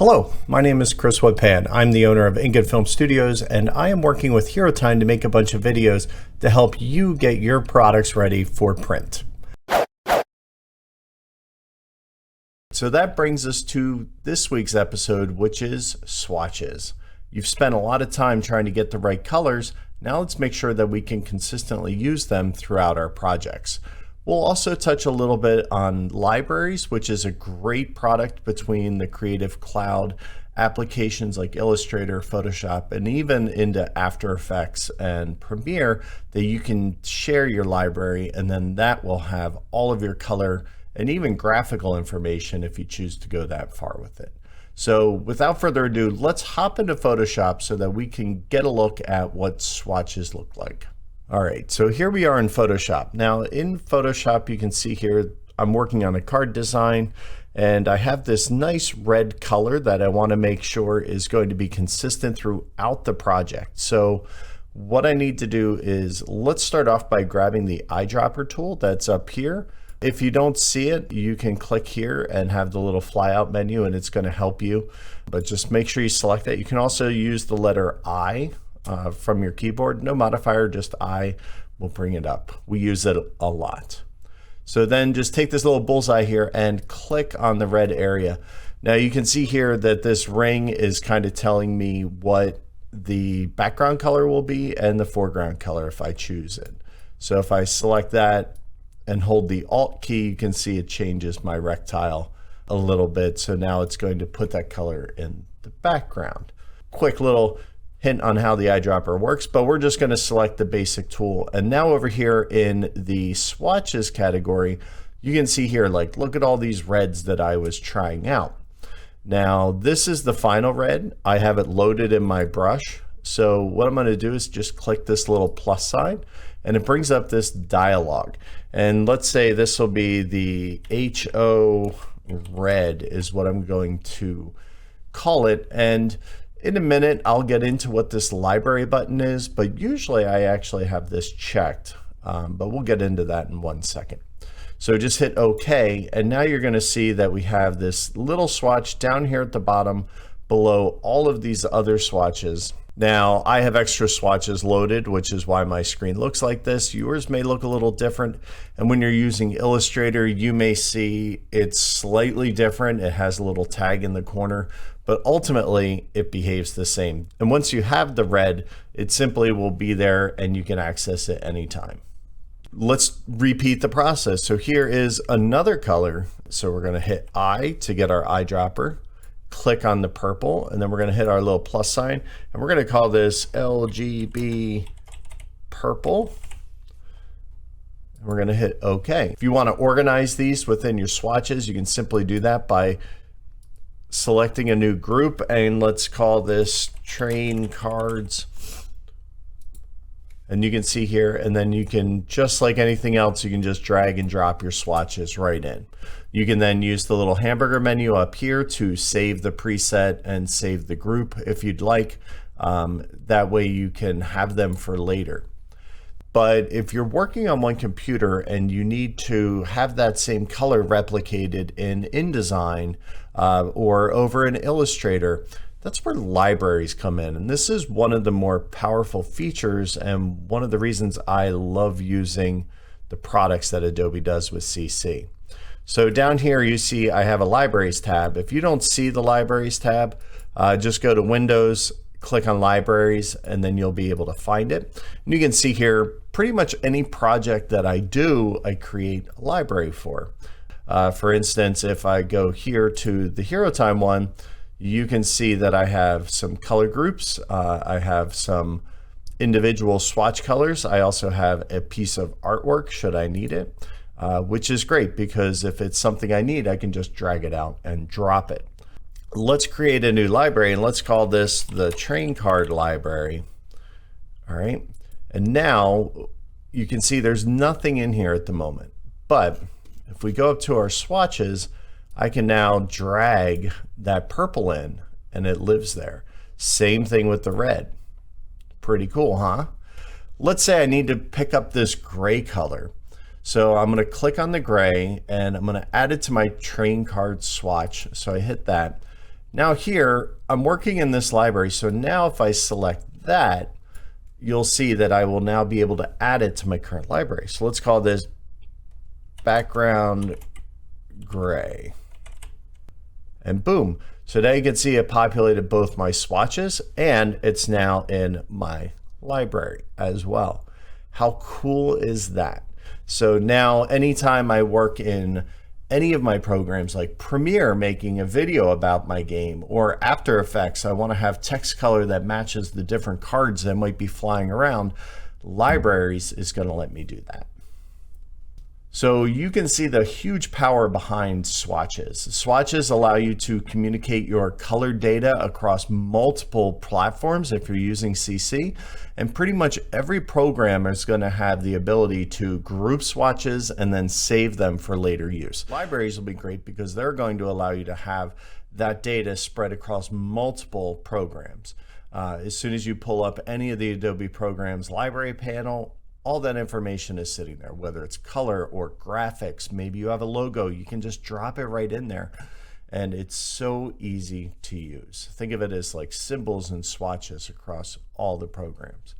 Hello, my name is Chris Woodpan. I'm the owner of Ink & Film Studios, and I am working with HeroTime to make a bunch of videos to help you get your products ready for print. So that brings us to this week's episode, which is swatches. You've spent a lot of time trying to get the right colors. Now let's make sure that we can consistently use them throughout our projects. We'll also touch a little bit on libraries, which is a great product between the Creative Cloud applications like Illustrator, Photoshop, and even into After Effects and Premiere, that you can share your library, and then that will have all of your color and even graphical information if you choose to go that far with it. So without further ado, let's hop into Photoshop so that we can get a look at what swatches look like. All right, so here we are in Photoshop. Now in Photoshop, you can see here, I'm working on a card design, and I have this nice red color that I want to make sure is going to be consistent throughout the project. So what I need to do is, let's start off by grabbing the eyedropper tool that's up here. If you don't see it, you can click here and have the little flyout menu, and it's going to help you, but just make sure you select that. You can also use the letter I from your keyboard. No modifier, just I will bring it up. We use it a lot. So then just take this little bullseye here and click on the red area. Now you can see here that this ring is kind of telling me what the background color will be and the foreground color if I choose it. So if I select that and hold the Alt key, you can see it changes my rectile a little bit. So now it's going to put that color in the background. Quick little hint on how the eyedropper works, but we're just going to select the basic tool. And now over here in the swatches category, you can see here, like, look at all these reds that I was trying out. Now this is the final red. I have it loaded in my brush. So what I'm going to do is just click this little plus sign, and it brings up this dialog. And let's say this will be the HO red is what I'm going to call it. And in a minute, I'll get into what this library button is, but usually I actually have this checked, but we'll get into that in 1 second. So just hit OK, and now you're going to see that we have this little swatch down here at the bottom below all of these other swatches. Now I have extra swatches loaded, which is why my screen looks like this. Yours may look a little different, and when you're using Illustrator, you may see it's slightly different. It has a little tag in the corner, but ultimately it behaves the same. And once you have the red, it simply will be there and you can access it anytime. Let's repeat the process. So here is another color. So we're going to hit I to get our eyedropper, click on the purple, and then we're going to hit our little plus sign, and we're going to call this LGB purple. We're going to hit OK. If you want to organize these within your swatches, you can simply do that by selecting a new group, and let's call this train cards. And you can see here, and then you can, just like anything else, you can just drag and drop your swatches right in. You can then use the little hamburger menu up here to save the preset and save the group if you'd like. That way you can have them for later. But if you're working on one computer and you need to have that same color replicated in InDesign or over in Illustrator, that's where libraries come in. And this is one of the more powerful features and one of the reasons I love using the products that Adobe does with CC. So down here you see I have a libraries tab. If you don't see the libraries tab, just go to Windows, click on libraries, and then you'll be able to find it. And you can see here pretty much any project that I do, I create a library for. For instance, if I go here to the HeroTime one, you can see that I have some color groups. I have some individual swatch colors. I also have a piece of artwork should I need it, which is great because if it's something I need, I can just drag it out and drop it. Let's create a new library, and let's call this the train card library. All right, and now you can see there's nothing in here at the moment, but if we go up to our swatches, I can now drag that purple in and it lives there. Same thing with the red. Pretty cool, huh? Let's say I need to pick up this gray color. So I'm going to click on the gray and I'm going to add it to my train card swatch. So I hit that. Now here, I'm working in this library, so now if I select that, you'll see that I will now be able to add it to my current library. So let's call this background gray. And boom. So now you can see it populated both my swatches and it's now in my library as well. How cool is that? So now anytime I work in any of my programs like Premiere, making a video about my game, or After Effects, I want to have text color that matches the different cards that might be flying around, Libraries is going to let me do that. So you can see the huge power behind swatches. Swatches allow you to communicate your color data across multiple platforms if you're using CC, and pretty much every program is going to have the ability to group swatches and then save them for later use. Libraries will be great because they're going to allow you to have that data spread across multiple programs. As soon as you pull up any of the Adobe programs library panel, all that information is sitting there, whether it's color or graphics. Maybe you have a logo, you can just drop it right in there. And it's so easy to use. Think of it as like symbols and swatches across all the programs.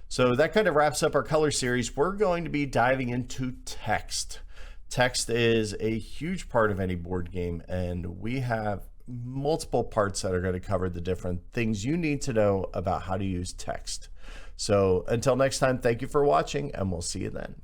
So that kind of wraps up our color series. We're going to be diving into text. Text is a huge part of any board game, and we have multiple parts that are going to cover the different things you need to know about how to use text. So until next time, thank you for watching, and we'll see you then.